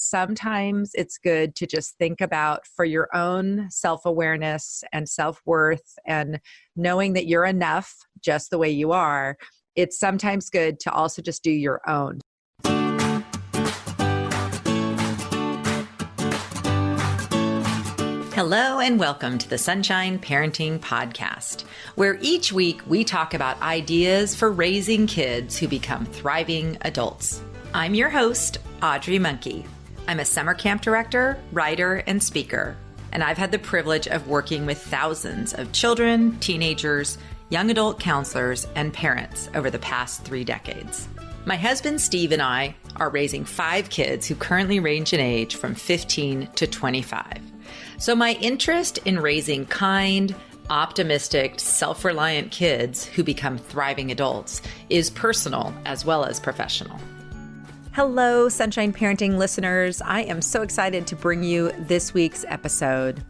sometimes it's good to just think about for your own self-awareness and self-worth and knowing that you're enough just the way you are. It's sometimes good to also just do your own. Hello and welcome to the Sunshine Parenting Podcast, where each week we talk about ideas for raising kids who become thriving adults. I'm your host, Audrey Monkey. I'm a summer camp director, writer, and speaker, and I've had the privilege of working with thousands of children, teenagers, young adult counselors, and parents over the past 3 decades. My husband, Steve, and I are raising 5 kids who currently range in age from 15 to 25. So my interest in raising kind, optimistic, self-reliant kids who become thriving adults is personal as well as professional. Hello, Sunshine Parenting listeners. I am so excited to bring you this week's episode.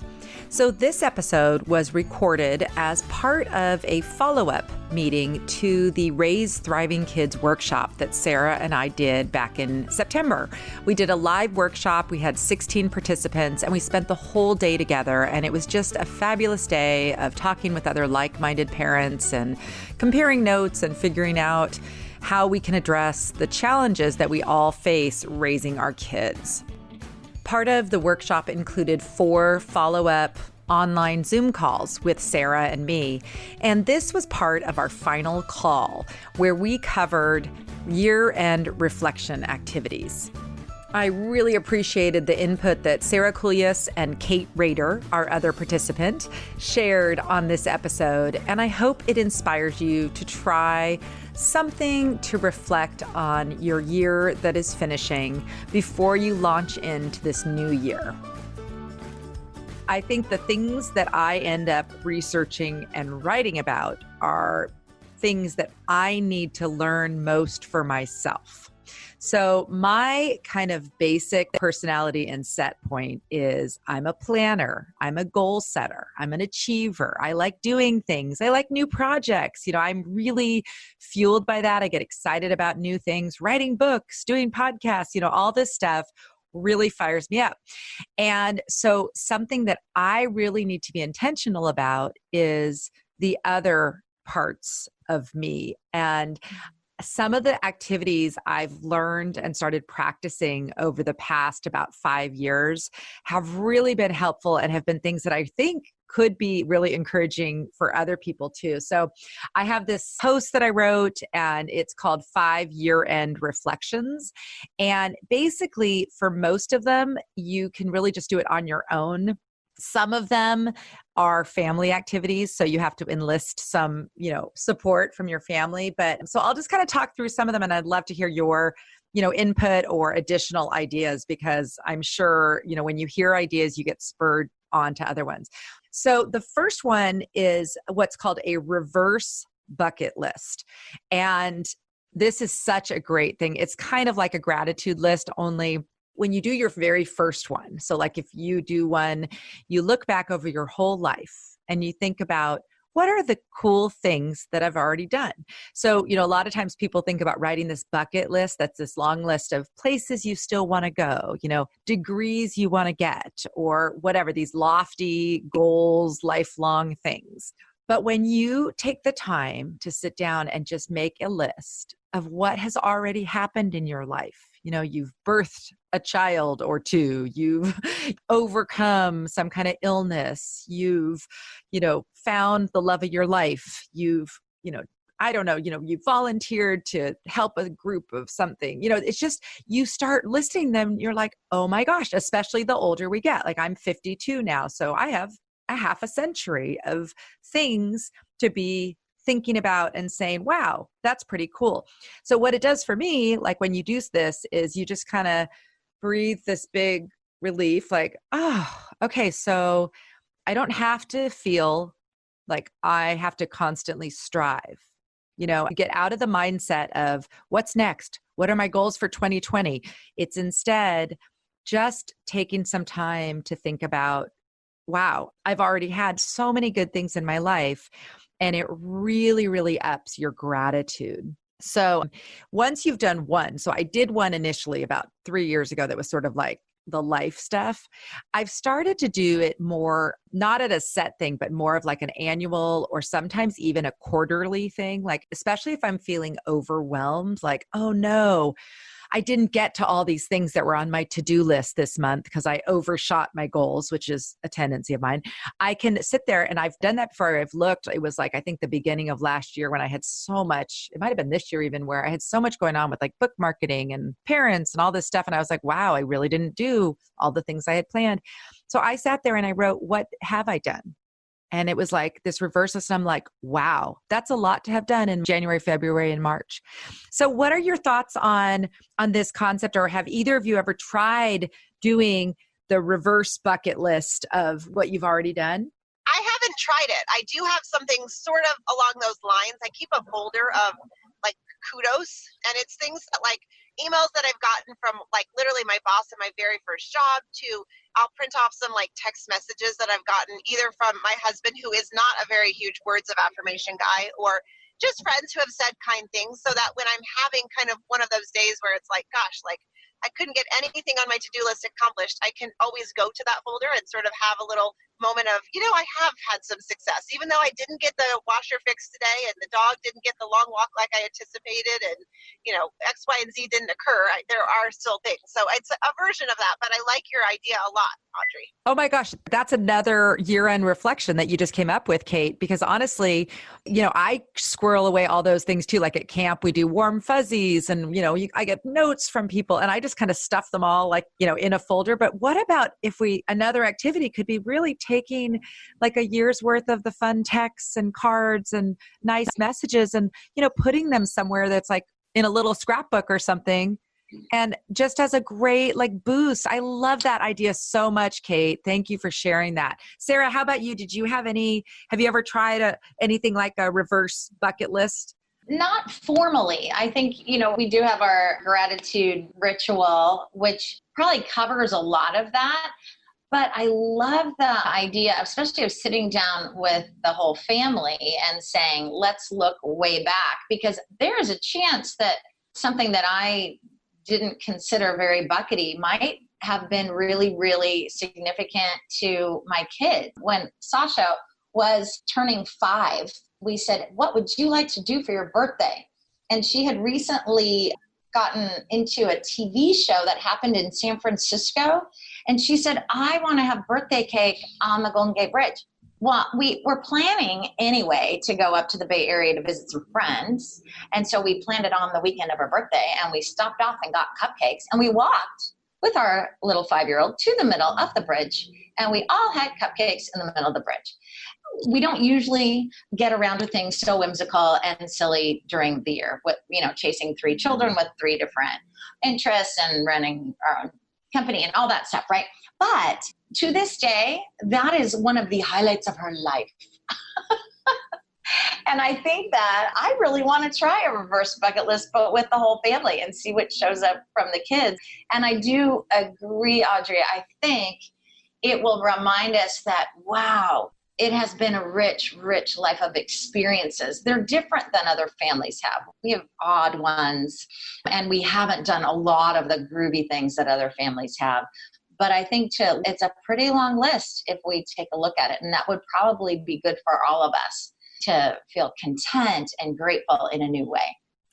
So this episode was recorded as part of a follow-up meeting to the Raise Thriving Kids workshop that Sara and I did back in September. We did a live workshop. We had 16 participants and we spent the whole day together. And it was just a fabulous day of talking with other like-minded parents and comparing notes and figuring out how we can address the challenges that we all face raising our kids. Part of the workshop included 4 follow-up online Zoom calls with Sara and me. And this was part of our final call where we covered year-end reflection activities. I really appreciated the input that Sara Kuljis and Kate Rader, our other participant, shared on this episode. And I hope it inspires you to try something to reflect on your year that is finishing before you launch into this new year. I think the things that I end up researching and writing about are things that I need to learn most for myself. So my kind of basic personality and set point is I'm a planner. I'm a goal setter. I'm an achiever. I like doing things. I like new projects. I'm really fueled by that. I get excited about new things, writing books, doing podcasts, all this stuff really fires me up. And so something that I really need to be intentional about is the other parts of me. And some of the activities I've learned and started practicing over the past about 5 years have really been helpful and have been things that I think could be really encouraging for other people too. So I have this post that I wrote and it's called 5 Year-End Reflections. And basically for most of them, you can really just do it on your own. Some of them are family activities, so you have to enlist some, support from your family. But so I'll just kind of talk through some of them, and I'd love to hear your, input or additional ideas because I'm sure, when you hear ideas, you get spurred on to other ones. So the first one is what's called a reverse bucket list, and this is such a great thing. It's kind of like a gratitude list, only when you do your very first one. So like if you do one, you look back over your whole life and you think about what are the cool things that I've already done. So, a lot of times people think about writing this bucket list. That's this long list of places you still want to go, degrees you want to get, or whatever, these lofty goals, lifelong things. But when you take the time to sit down and just make a list of what has already happened in your life, you've birthed a child or 2, you've overcome some kind of illness, you've, found the love of your life, you've, you volunteered to help a group of something, it's just, you start listing them, you're like, oh my gosh, especially the older we get. Like I'm 52 now, so I have a half a century of things to be thinking about and saying, wow, that's pretty cool. So what it does for me, like when you do this, is you just kind of breathe this big relief, like, oh, okay, so I don't have to feel like I have to constantly strive. Get out of the mindset of what's next? What are my goals for 2020? It's instead just taking some time to think about, wow, I've already had so many good things in my life. And it really, really ups your gratitude So once you've done one, so I did one initially about 3 years ago that was sort of like the life stuff. I've started to do it more, not at a set thing, but more of like an annual or sometimes even a quarterly thing. Like, especially if I'm feeling overwhelmed, like, oh no, I didn't get to all these things that were on my to-do list this month because I overshot my goals, which is a tendency of mine. I can sit there, and I've done that before. I've looked, it was like, I think the beginning of last year when I had so much, it might've been this year even, where I had so much going on with like book marketing and parents and all this stuff. And I was like, wow, I really didn't do all the things I had planned. So I sat there and I wrote, what have I done? And it was like this reverse list. And I'm like, wow, that's a lot to have done in January, February, and March. So what are your thoughts on this concept, or have either of you ever tried doing the reverse bucket list of what you've already done? I haven't tried it. I do have something sort of along those lines. I keep a folder of like kudos, and it's things that like emails that I've gotten from like literally my boss in my very first job, to I'll print off some like text messages that I've gotten either from my husband, who is not a very huge words of affirmation guy, or just friends who have said kind things, so that when I'm having kind of one of those days where it's like, gosh, like I couldn't get anything on my to-do list accomplished, I can always go to that folder and sort of have a little moment of, I have had some success, even though I didn't get the washer fixed today and the dog didn't get the long walk like I anticipated, and, X, Y, and Z didn't occur. There are still things. So it's a version of that, but I like your idea a lot, Audrey. Oh my gosh, that's another year-end reflection that you just came up with, Kate, because honestly, I squirrel away all those things too. Like at camp, we do warm fuzzies and, I get notes from people and I just kind of stuff them all like, in a folder. But what about if another activity could be really taking like a year's worth of the fun texts and cards and nice messages and, putting them somewhere that's like in a little scrapbook or something. And just as a great like boost. I love that idea so much, Kate. Thank you for sharing that. Sara, how about you? Have you ever tried anything like a reverse bucket list? Not formally. I think, we do have our gratitude ritual, which probably covers a lot of that. But I love the idea, especially of sitting down with the whole family and saying, let's look way back, because there is a chance that something that I didn't consider very buckety might have been really, really significant to my kids. When Sasha was turning 5, we said, what would you like to do for your birthday? And she had recently gotten into a TV show that happened in San Francisco. And she said, I want to have birthday cake on the Golden Gate Bridge. Well, we were planning anyway to go up to the Bay Area to visit some friends. And so we planned it on the weekend of her birthday, and we stopped off and got cupcakes, and we walked with our little 5-year-old to the middle of the bridge, and we all had cupcakes in the middle of the bridge. We don't usually get around to things so whimsical and silly during the year with, chasing 3 children with 3 different interests and running our own company and all that stuff, right? But to this day, that is one of the highlights of her life. And I think that I really want to try a reverse bucket list, but with the whole family, and see what shows up from the kids. And I do agree, Audrey. I think it will remind us that, wow, it has been a rich, rich life of experiences. They're different than other families have. We have odd ones, and we haven't done a lot of the groovy things that other families have. But I think it's a pretty long list if we take a look at it. And that would probably be good for all of us to feel content and grateful in a new way.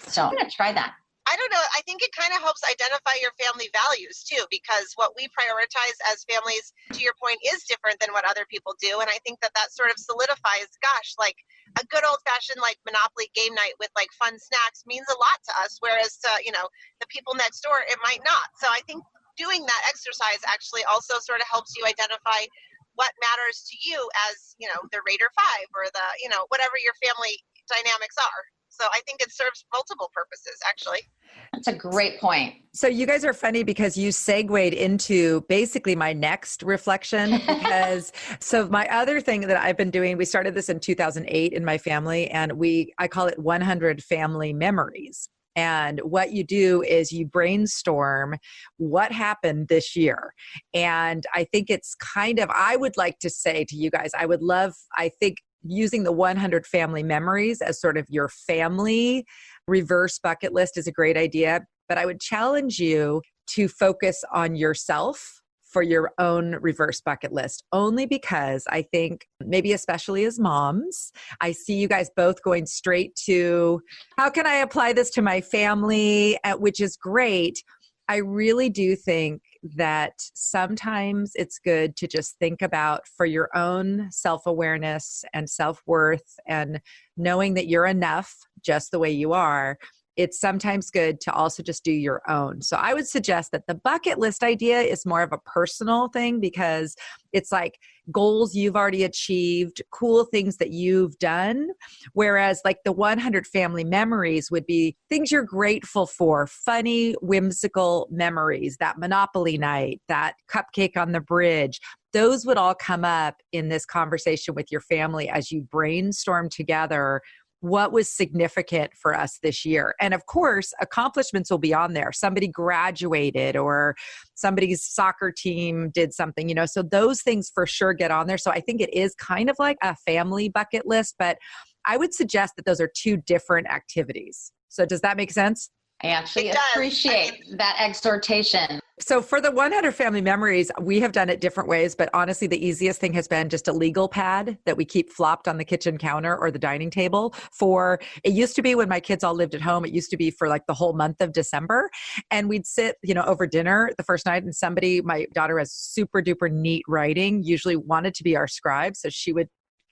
So I'm going to try that. I don't know. I think it kind of helps identify your family values too, because what we prioritize as families, to your point, is different than what other people do. And I think that sort of solidifies, gosh, like a good old fashioned like Monopoly game night with like fun snacks means a lot to us. Whereas to, the people next door, it might not. So I think doing that exercise actually also sort of helps you identify what matters to you as, the Rader 5 or the, whatever your family dynamics are. So I think it serves multiple purposes, actually. That's a great point. So you guys are funny because you segued into basically my next reflection so my other thing that I've been doing, we started this in 2008 in my family, and I call it 100 family memories. And what you do is you brainstorm what happened this year. And I think it's I would like to say to you guys, I think using the 100 family memories as sort of your family reverse bucket list is a great idea, but I would challenge you to focus on yourself for your own reverse bucket list, only because I think maybe especially as moms, I see you guys both going straight to how can I apply this to my family, which is great. I really do think that sometimes it's good to just think about for your own self-awareness and self-worth and knowing that you're enough just the way you are. It's sometimes good to also just do your own. So I would suggest that the bucket list idea is more of a personal thing because it's like goals you've already achieved, cool things that you've done. Whereas like the 100 family memories would be things you're grateful for, funny, whimsical memories, that Monopoly night, that cupcake on the bridge. Those would all come up in this conversation with your family as you brainstorm together what was significant for us this year. And of course, accomplishments will be on there. Somebody graduated or somebody's soccer team did something, so those things for sure get on there. So I think it is kind of like a family bucket list, but I would suggest that those are two different activities. So does that make sense? I actually appreciate that exhortation. So for the 100 family memories, we have done it different ways, but honestly, the easiest thing has been just a legal pad that we keep flopped on the kitchen counter or the dining table it used to be when my kids all lived at home, it used to be for like the whole month of December. And we'd sit, over dinner the first night and my daughter has super duper neat writing, usually wanted to be our scribe. So she would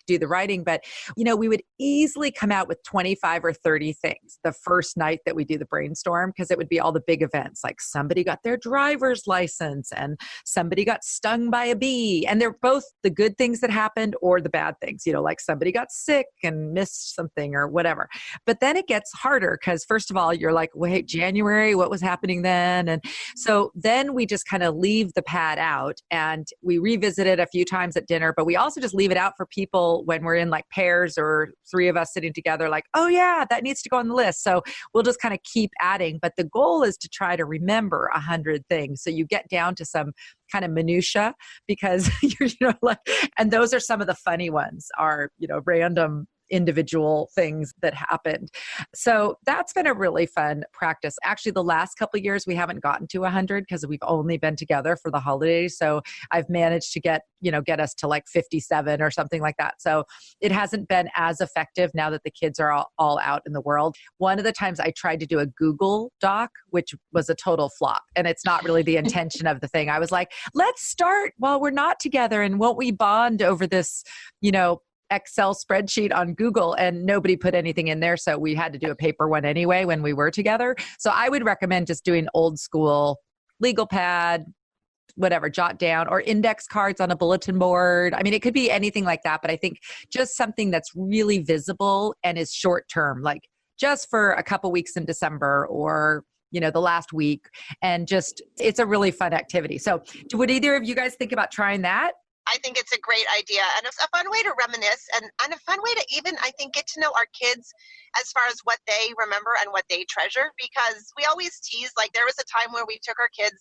do the writing, but we would easily come out with 25 or 30 things the first night that we do the brainstorm, because it would be all the big events, like somebody got their driver's license and somebody got stung by a bee. And they're both the good things that happened or the bad things, like somebody got sick and missed something or whatever. But then it gets harder because first of all, you're like, wait, January, what was happening then? And so then we just kind of leave the pad out and we revisit it a few times at dinner, but we also just leave it out for people when we're in like pairs or three of us sitting together, like, oh yeah, that needs to go on the list. So we'll just kind of keep adding, but the goal is to try to remember 100 things. So you get down to some kind of minutia because and those are some of the funny ones are, random individual things that happened. So that's been a really fun practice. Actually, the last couple of years, we haven't gotten to 100 because we've only been together for the holidays. So I've managed to get us to like 57 or something like that. So it hasn't been as effective now that the kids are all out in the world. One of the times I tried to do a Google Doc, which was a total flop. And it's not really the intention of the thing. I was like, let's start while we're not together. And won't we bond over this, Excel spreadsheet on Google, and nobody put anything in there. So we had to do a paper one anyway when we were together. So I would recommend just doing old school legal pad, whatever, jot down, or index cards on a bulletin board. I mean, it could be anything like that, but I think just something that's really visible and is short term, like just for a couple weeks in December or the last week. And just, it's a really fun activity. So would either of you guys think about trying that? I think it's a great idea and a fun way to reminisce and a fun way to even, I think, get to know our kids as far as what they remember and what they treasure, because we always tease, like there was a time where we took our kids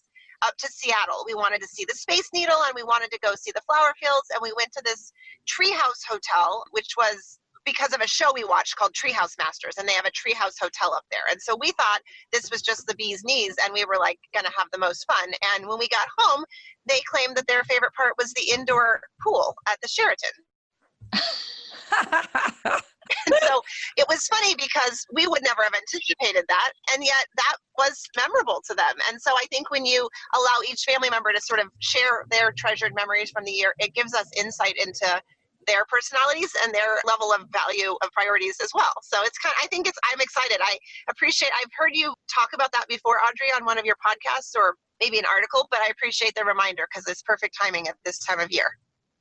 up to Seattle. We wanted to see the Space Needle and we wanted to go see the flower fields, and we went to this treehouse hotel, which was because of a show we watched called Treehouse Masters, and they have a treehouse hotel up there. And so we thought this was just the bee's knees and we were like going to have the most fun. And when we got home, they claimed that their favorite part was the indoor pool at the Sheraton. And so it was funny because we would never have anticipated that, and yet that was memorable to them. And so I think when you allow each family member to sort of share their treasured memories from the year, it gives us insight into their personalities and their level of value of priorities as well. So I'm excited. I've heard you talk about that before, Audrey, on one of your podcasts or maybe an article, but I appreciate the reminder because it's perfect timing at this time of year.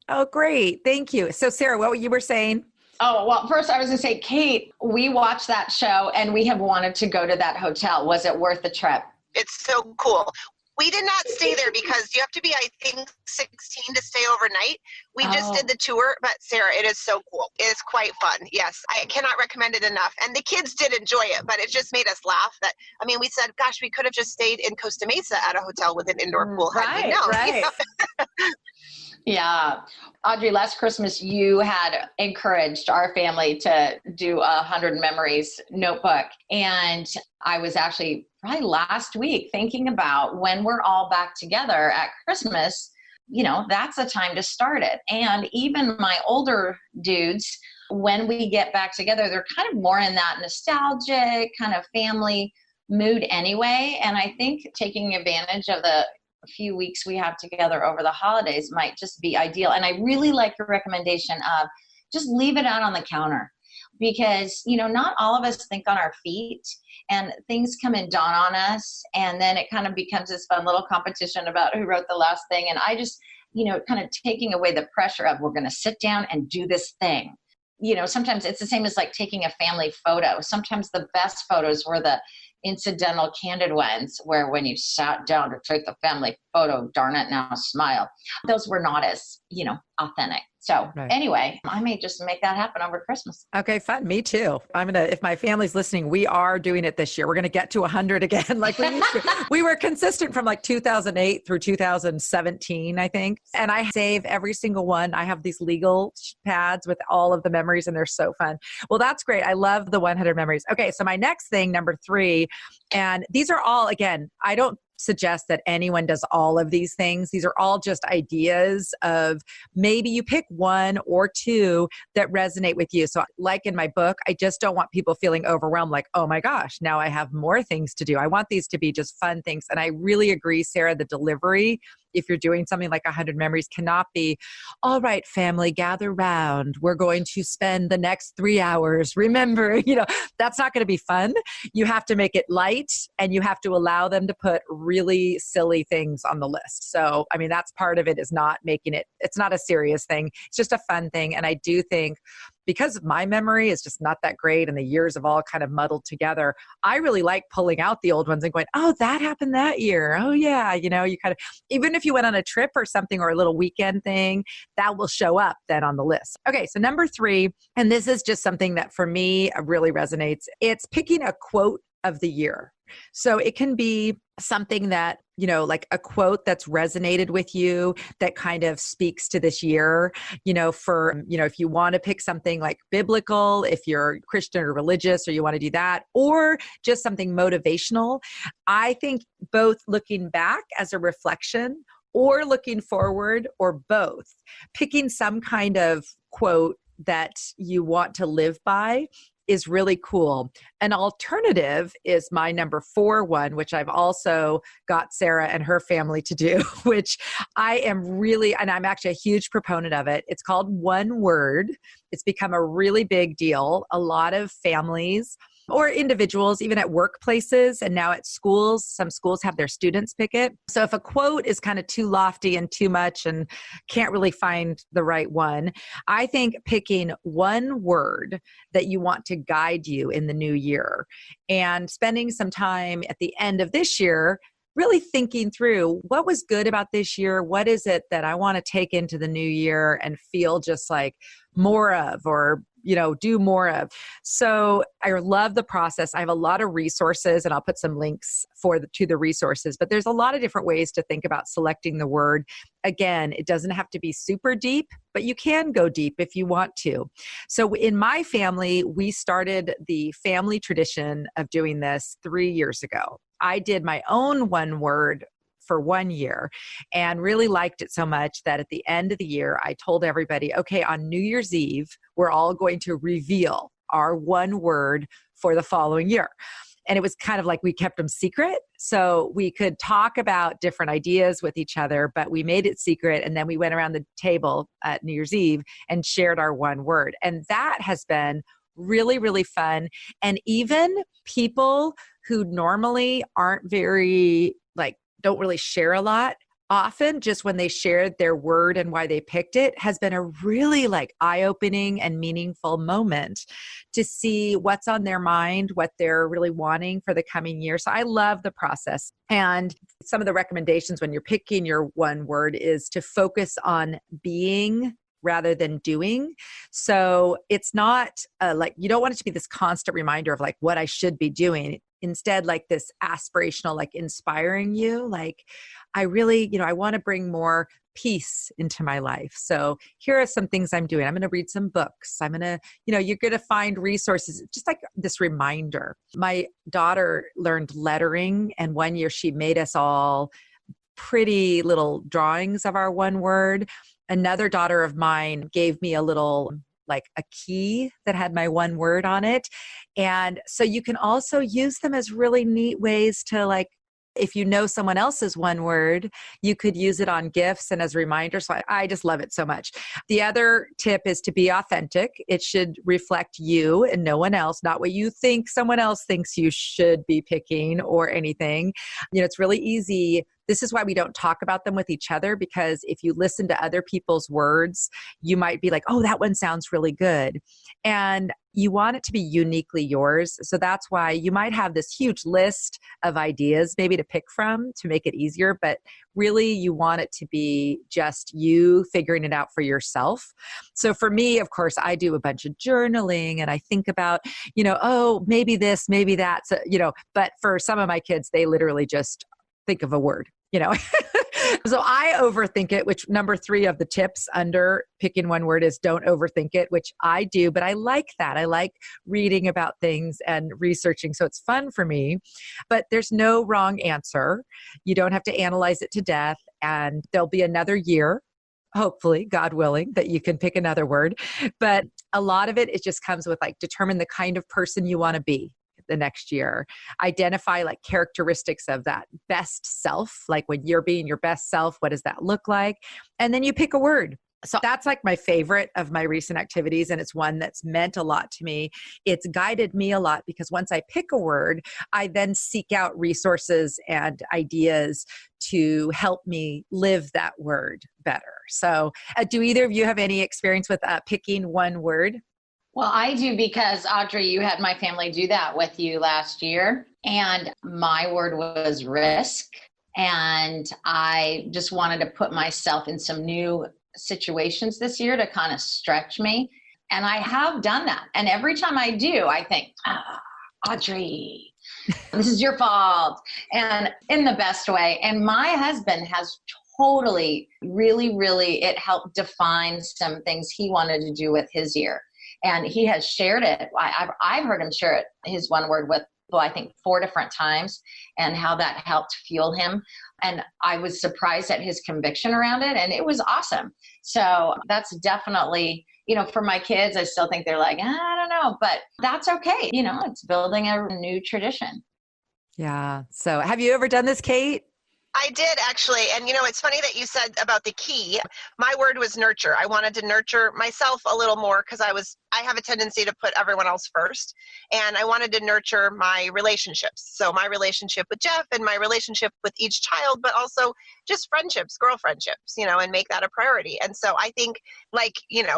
Oh, great. Thank you. So Sarah, what you were saying? Oh, well, first I was going to say, Kate, we watched that show and we have wanted to go to that hotel. Was it worth the trip? It's so cool. We did not stay there because you have to be, I think, 16 to stay overnight. We just did the tour, but Sarah, it is so cool. It is quite fun. Yes, I cannot recommend it enough. And the kids did enjoy it, but it just made us laugh. We said, gosh, we could have just stayed in Costa Mesa at a hotel with an indoor pool. Right. Yeah. Audrey, last Christmas, you had encouraged our family to do a 100 Memories notebook. And I was actually probably last week thinking about when we're all back together at Christmas, that's a time to start it. And even my older dudes, when we get back together, they're kind of more in that nostalgic kind of family mood anyway. And I think taking advantage of the few weeks we have together over the holidays might just be ideal. And I really like your recommendation of just leave it out on the counter, because, not all of us think on our feet, and things come and dawn on us. And then it kind of becomes this fun little competition about who wrote the last thing. And I just, kind of taking away the pressure of we're going to sit down and do this thing. Sometimes it's the same as like taking a family photo. Sometimes the best photos were the incidental candid ones where when you sat down to take the family photo, darn it, now smile. Those were not as, authentic. So Anyway, I may just make that happen over Christmas. Okay, fun. Me too. If my family's listening, we are doing it this year. We're going to get to 100 again. Like we used to. We were consistent from like 2008 through 2017, I think. And I save every single one. I have these legal pads with all of the memories, and they're so fun. Well, that's great. I love the 100 memories. Okay, so my next thing, number 3, and these are all, again, I don't suggest that anyone does all of these things. These are all just ideas of maybe you pick 1 or 2 that resonate with you. So like in my book, I just don't want people feeling overwhelmed like, oh my gosh, now I have more things to do. I want these to be just fun things. And I really agree, Sarah, the delivery, if you're doing something like 100 Memories, cannot be, all right, family, gather round. We're going to spend the next 3 hours remembering, that's not going to be fun. You have to make it light, and you have to allow them to put really silly things on the list. So, that's part of it, is not making it, it's not a serious thing. It's just a fun thing. And I do think, because my memory is just not that great and the years have all kind of muddled together, I really like pulling out the old ones and going, oh, that happened that year. Oh yeah. You kind of, even if you went on a trip or something or a little weekend thing, that will show up then on the list. Okay. So number 3, and this is just something that for me really resonates. It's picking a quote of the year. So it can be something that, like a quote that's resonated with you that kind of speaks to this year, if you want to pick something like biblical, if you're Christian or religious, or you want to do that, or just something motivational. I think both looking back as a reflection or looking forward, or both, picking some kind of quote that you want to live by is really cool. An alternative is my number 4 one, which I've also got Sarah and her family to do, which I am really, and I'm actually a huge proponent of it. It's called One Word. It's become a really big deal. A lot of families or individuals, even at workplaces and now at schools, some schools have their students pick it. So if a quote is kind of too lofty and too much and can't really find the right one, I think picking one word that you want to guide you in the new year and spending some time at the end of this year really thinking through what was good about this year. What is it that I want to take into the new year and feel just like more of, or, do more of. So I love the process. I have a lot of resources, and I'll put some links to the resources, but there's a lot of different ways to think about selecting the word. Again, it doesn't have to be super deep, but you can go deep if you want to. So in my family, we started the family tradition of doing this 3 years ago. I did my own one word for 1 year and really liked it so much that at the end of the year, I told everybody, okay, on New Year's Eve, we're all going to reveal our one word for the following year. And it was kind of like we kept them secret. So we could talk about different ideas with each other, but we made it secret. And then we went around the table at New Year's Eve and shared our one word. And that has been really, really fun. And even people who normally aren't very, don't really share a lot, often just when they shared their word and why they picked it has been a really eye-opening and meaningful moment to see what's on their mind, what they're really wanting for the coming year. So I love the process. And some of the recommendations when you're picking your one word is to focus on being rather than doing. So it's not you don't want it to be this constant reminder of what I should be doing. instead like this aspirational, like inspiring you, like I really, I want to bring more peace into my life. So here are some things I'm doing. I'm going to read some books. I'm going to, you're going to find resources, just like this reminder. My daughter learned lettering, and one year she made us all pretty little drawings of our one word. Another daughter of mine gave me a little, like a key that had my one word on it. And so you can also use them as really neat ways to, like, if you know someone else's one word, you could use it on gifts and as reminders. So I just love it so much. The other tip is to be authentic. It should reflect you and no one else, not what you think someone else thinks you should be picking or anything. It's really easy. This is why we don't talk about them with each other, because if you listen to other people's words, you might be like, oh, that one sounds really good. And you want it to be uniquely yours. So that's why you might have this huge list of ideas maybe to pick from to make it easier, but really you want it to be just you figuring it out for yourself. So for me, of course, I do a bunch of journaling and I think about, oh, maybe this, maybe that, so, but for some of my kids, they literally just think of a word. So I overthink it, which number 3 of the tips under picking one word is don't overthink it, which I do, but I like that. I like reading about things and researching. So it's fun for me, but there's no wrong answer. You don't have to analyze it to death, and there'll be another year, hopefully, God willing, that you can pick another word. But a lot of it just comes with like, determine the kind of person you want to be the next year. Identify like characteristics of that best self, like when you're being your best self, what does that look like? And then you pick a word. So that's like my favorite of my recent activities. And it's one that's meant a lot to me. It's guided me a lot because once I pick a word, I then seek out resources and ideas to help me live that word better. So do either of you have any experience with picking one word? Well, I do, because Audrey, you had my family do that with you last year. And my word was risk. And I just wanted to put myself in some new situations this year to kind of stretch me. And I have done that. And every time I do, I think, Audrey, this is your fault. And in the best way. And my husband has totally, really, it helped define some things he wanted to do with his year. And he has shared it. I've heard him share it, his one word with, I think 4 different times, and how that helped fuel him. And I was surprised at his conviction around it. And it was awesome. So that's definitely, for my kids, I still think they're like, I don't know, but that's okay. It's building a new tradition. Yeah. So have you ever done this, Kate? I did actually. And it's funny that you said about the key. My word was nurture. I wanted to nurture myself a little more because I have a tendency to put everyone else first. And I wanted to nurture my relationships. So my relationship with Jeff and my relationship with each child, but also just friendships, girl friendships, and make that a priority. And so I think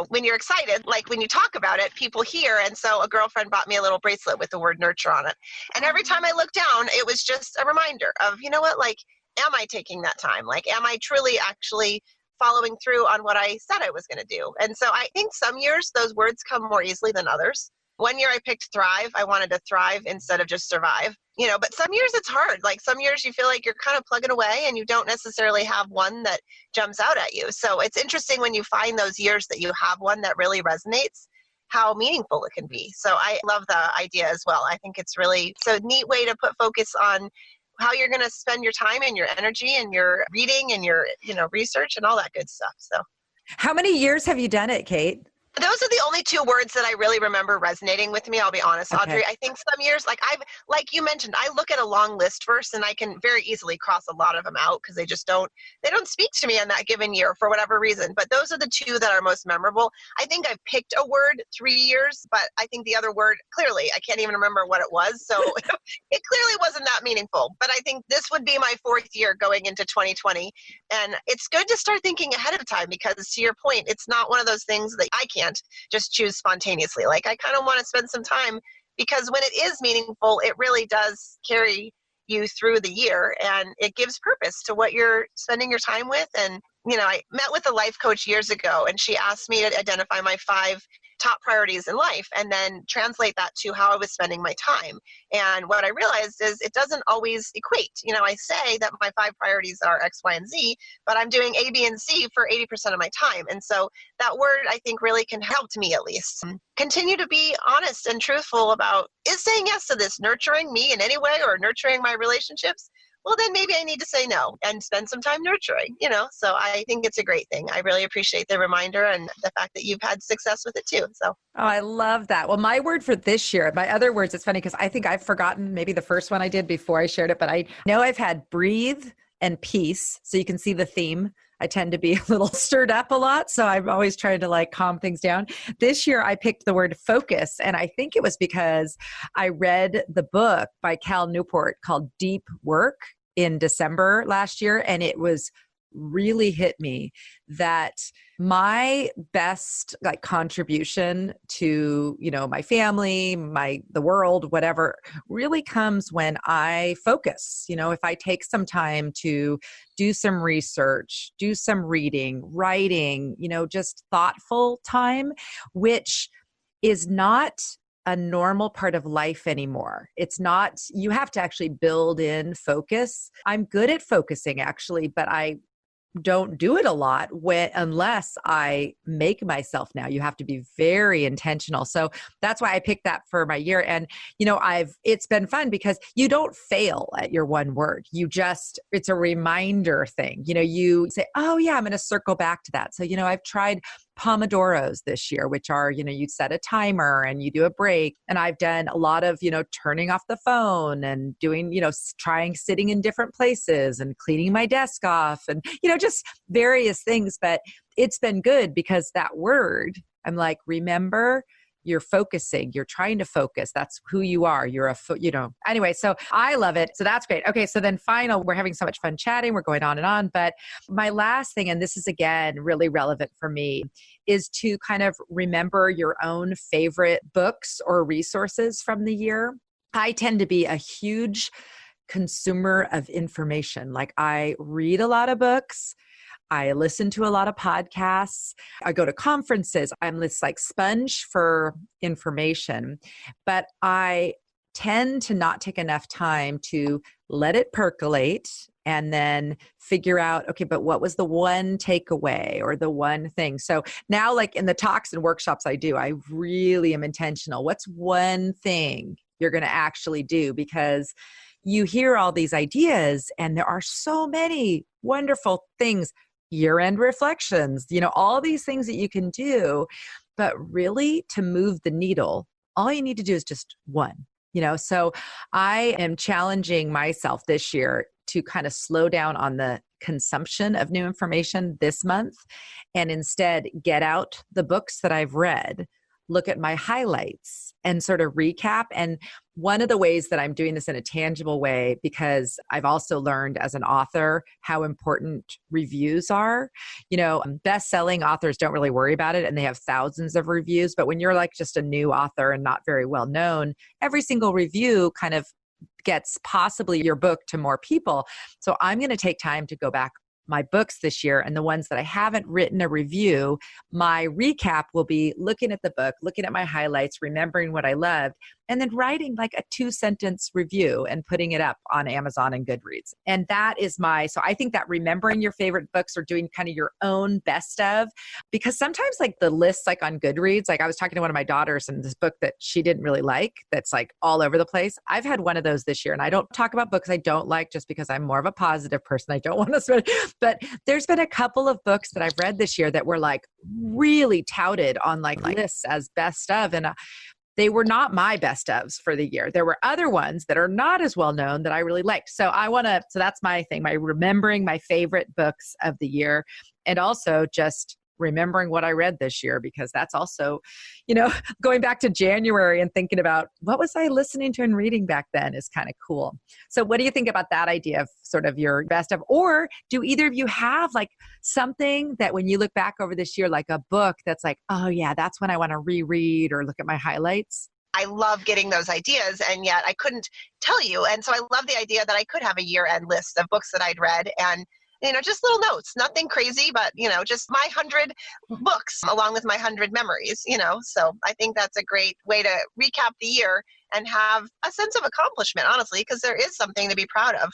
when you're excited, like when you talk about it, people hear. And so a girlfriend bought me a little bracelet with the word nurture on it. And every time I looked down, it was just a reminder of, am I taking that time? Like, am I truly actually following through on what I said I was going to do? And so I think some years those words come more easily than others. One year I picked thrive. I wanted to thrive instead of just survive, but some years it's hard. Like some years you feel like you're kind of plugging away and you don't necessarily have one that jumps out at you. So it's interesting when you find those years that you have one that really resonates, how meaningful it can be. So I love the idea as well. I think it's a neat way to put focus on how you're going to spend your time and your energy and your reading and your, research and all that good stuff. So how many years have you done it, Kate? Those are the only 2 words that I really remember resonating with me. I'll be honest, Okay. Audrey. I think some years, like you mentioned, I look at a long list first and I can very easily cross a lot of them out because they don't speak to me in that given year for whatever reason. But those are the 2 that are most memorable. I think I've picked a word 3 years, but I think the other word, clearly, I can't even remember what it was. So it clearly wasn't that meaningful. But I think this would be my 4th year going into 2020. And it's good to start thinking ahead of time because, to your point, it's not one of those things that I can't just choose spontaneously. Like I kind of want to spend some time because when it is meaningful, it really does carry you through the year and it gives purpose to what you're spending your time with. And, I met with a life coach years ago and she asked me to identify my 5 top priorities in life and then translate that to how I was spending my time. And what I realized is it doesn't always equate. I say that my 5 priorities are X, Y, and Z, but I'm doing A, B, and C for 80% of my time. And so that word, I think, really can help, to me at least. Continue to be honest and truthful about, is saying yes to this nurturing me in any way or nurturing my relationships? Well, then maybe I need to say no and spend some time nurturing, So I think it's a great thing. I really appreciate the reminder and the fact that you've had success with it too. So. Oh, I love that. Well, my word for this year, my other words, it's funny because I think I've forgotten maybe the first one I did before I shared it, but I know I've had breathe and peace. So you can see the theme. I tend to be a little stirred up a lot. So I'm always trying to calm things down. This year I picked the word focus. And I think it was because I read the book by Cal Newport called Deep Work in December last year. And it was really hit me that my best contribution to, my family, the world, whatever, really comes when I focus. If I take some time to do some research, do some reading, writing, just thoughtful time, which is not a normal part of life anymore. It's not, you have to actually build in focus. I'm good at focusing actually, but I don't do it a lot unless I make myself now. You have to be very intentional. So that's why I picked that for my year. And, it's been fun because you don't fail at your one word. It's a reminder thing. You say, oh yeah, I'm going to circle back to that. So, I've tried Pomodoros this year, which are, you set a timer and you do a break. And I've done a lot of, turning off the phone and doing, trying sitting in different places and cleaning my desk off and, just various things. But it's been good because that word, I'm like, remember, you're focusing, you're trying to focus. That's who you are. You're anyway, so I love it. So that's great. Okay. So then we're having so much fun chatting. We're going on and on. But my last thing, and this is again, really relevant for me, is to kind of remember your own favorite books or resources from the year. I tend to be a huge consumer of information. I read a lot of books. I listen to a lot of podcasts. I go to conferences. I'm this sponge for information, but I tend to not take enough time to let it percolate and then figure out, okay, but what was the one takeaway or the one thing? So now in the talks and workshops I do, I really am intentional. What's one thing you're going to actually do? Because you hear all these ideas and there are so many wonderful things, year-end reflections, all these things that you can do, but really to move the needle, all you need to do is just one, So I am challenging myself this year to kind of slow down on the consumption of new information this month and instead get out the books that I've read, look at my highlights and sort of recap. And one of the ways that I'm doing this in a tangible way, because I've also learned as an author how important reviews are. Best-selling authors don't really worry about it and they have thousands of reviews. But when you're just a new author and not very well known, every single review kind of gets possibly your book to more people. So I'm going to take time to go back my books this year, and the ones that I haven't written a review, my recap will be looking at the book, looking at my highlights, remembering what I loved, and then writing a 2-sentence review and putting it up on Amazon and Goodreads. And that is so I think that remembering your favorite books or doing kind of your own best of, because sometimes the lists on Goodreads, I was talking to one of my daughters and this book that she didn't really like, that's all over the place. I've had one of those this year, and I don't talk about books I don't like just because I'm more of a positive person. I don't want to spend, but there's been a couple of books that I've read this year that were really touted on lists as best of. And they were not my best ofs for the year. There were other ones that are not as well known that I really liked. So so that's my thing, my remembering my favorite books of the year, and also just remembering what I read this year, because that's also, going back to January and thinking about what was I listening to and reading back then is kind of cool. So what do you think about that idea of sort of your best of, or do either of you have something that when you look back over this year, a book that's oh yeah, that's when I want to reread or look at my highlights? I love getting those ideas, and yet I couldn't tell you. And so I love the idea that I could have a year-end list of books that I'd read. And just little notes, nothing crazy, but, just my 100 books along with my 100 memories, So I think that's a great way to recap the year and have a sense of accomplishment, honestly, because there is something to be proud of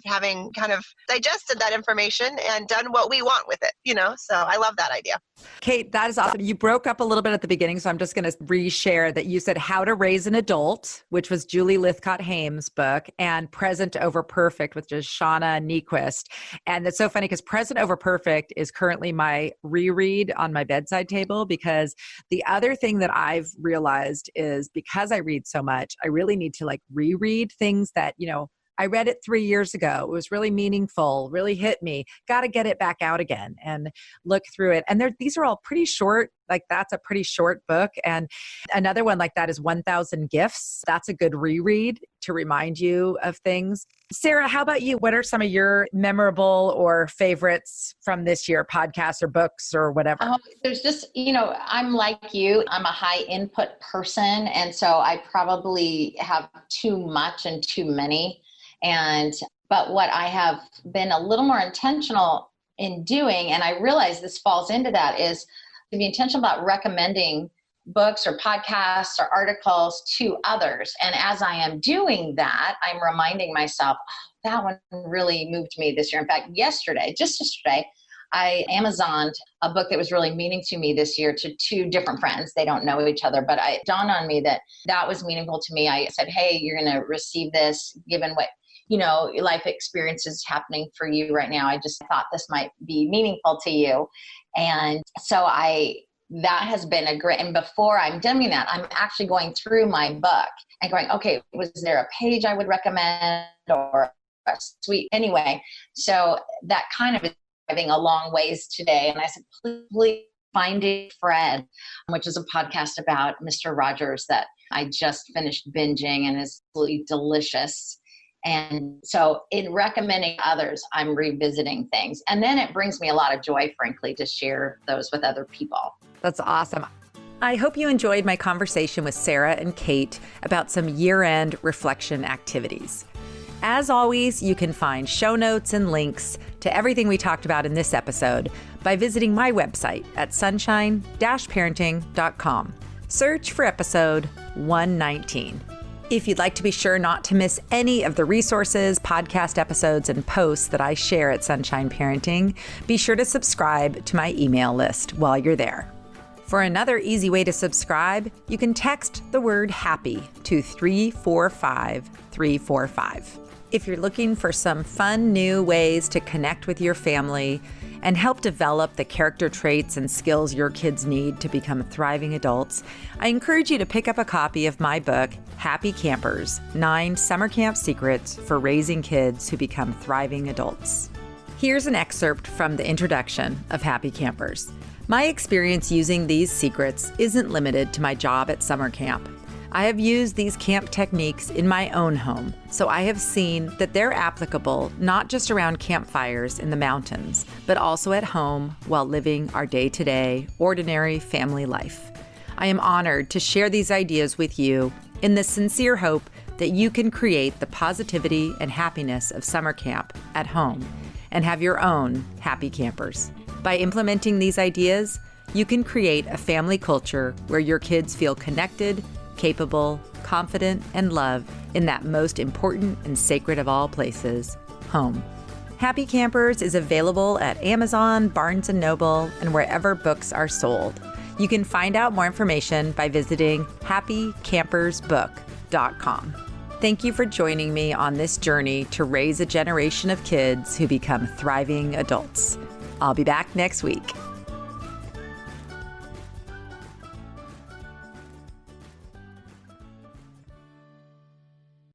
having kind of digested that information and done what we want with it, So I love that idea. Kate, that is awesome. You broke up a little bit at the beginning, so I'm just going to reshare that you said How to Raise an Adult, which was Julie Lythcott-Haim's book, and Present Over Perfect, which is Shauna Niequist. And it's so funny because Present Over Perfect is currently my reread on my bedside table, because the other thing that I've realized is because I read so much, I really need to reread things that, I read it 3 years ago. It was really meaningful, really hit me. Got to get it back out again and look through it. And these are all pretty short. That's a pretty short book. And another one like that is 1,000 Gifts. That's a good reread to remind you of things. Sara, how about you? What are some of your memorable or favorites from this year, podcasts or books or whatever? There's just, I'm like you. I'm a high input person. And so I probably have too much and too many. But what I have been a little more intentional in doing, and I realize this falls into that, is to be intentional about recommending books or podcasts or articles to others. And as I am doing that, I'm reminding myself, that one really moved me this year. In fact, just yesterday, I Amazoned a book that was really meaningful to me this year to 2 different friends. They don't know each other, but it dawned on me that was meaningful to me. I said, hey, you're going to receive this given what life experiences happening for you right now. I just thought this might be meaningful to you. And so that has been a great, and before I'm doing that, I'm actually going through my book and going, okay, was there a page I would recommend or a sweet, anyway. So that kind of is driving a long ways today. And I said, please Finding Fred, which is a podcast about Mr. Rogers that I just finished binging and is absolutely delicious. And so in recommending others, I'm revisiting things. And then it brings me a lot of joy, frankly, to share those with other people. That's awesome. I hope you enjoyed my conversation with Sara and Kate about some year-end reflection activities. As always, you can find show notes and links to everything we talked about in this episode by visiting my website at sunshine-parenting.com. Search for episode 119. If you'd like to be sure not to miss any of the resources, podcast episodes, and posts that I share at Sunshine Parenting, be sure to subscribe to my email list while you're there. For another easy way to subscribe, you can text the word HAPPY to 345345. If you're looking for some fun new ways to connect with your family and help develop the character traits and skills your kids need to become thriving adults, I encourage you to pick up a copy of my book, Happy Campers: 9 Summer Camp Secrets for Raising Kids Who Become Thriving Adults. Here's an excerpt from the introduction of Happy Campers. My experience using these secrets isn't limited to my job at summer camp. I have used these camp techniques in my own home, so I have seen that they're applicable not just around campfires in the mountains, but also at home while living our day-to-day, ordinary family life. I am honored to share these ideas with you in the sincere hope that you can create the positivity and happiness of summer camp at home and have your own happy campers. By implementing these ideas, you can create a family culture where your kids feel connected, capable, confident, and loved in that most important and sacred of all places, home. Happy Campers is available at Amazon, Barnes & Noble, and wherever books are sold. You can find out more information by visiting happycampersbook.com. Thank you for joining me on this journey to raise a generation of kids who become thriving adults. I'll be back next week.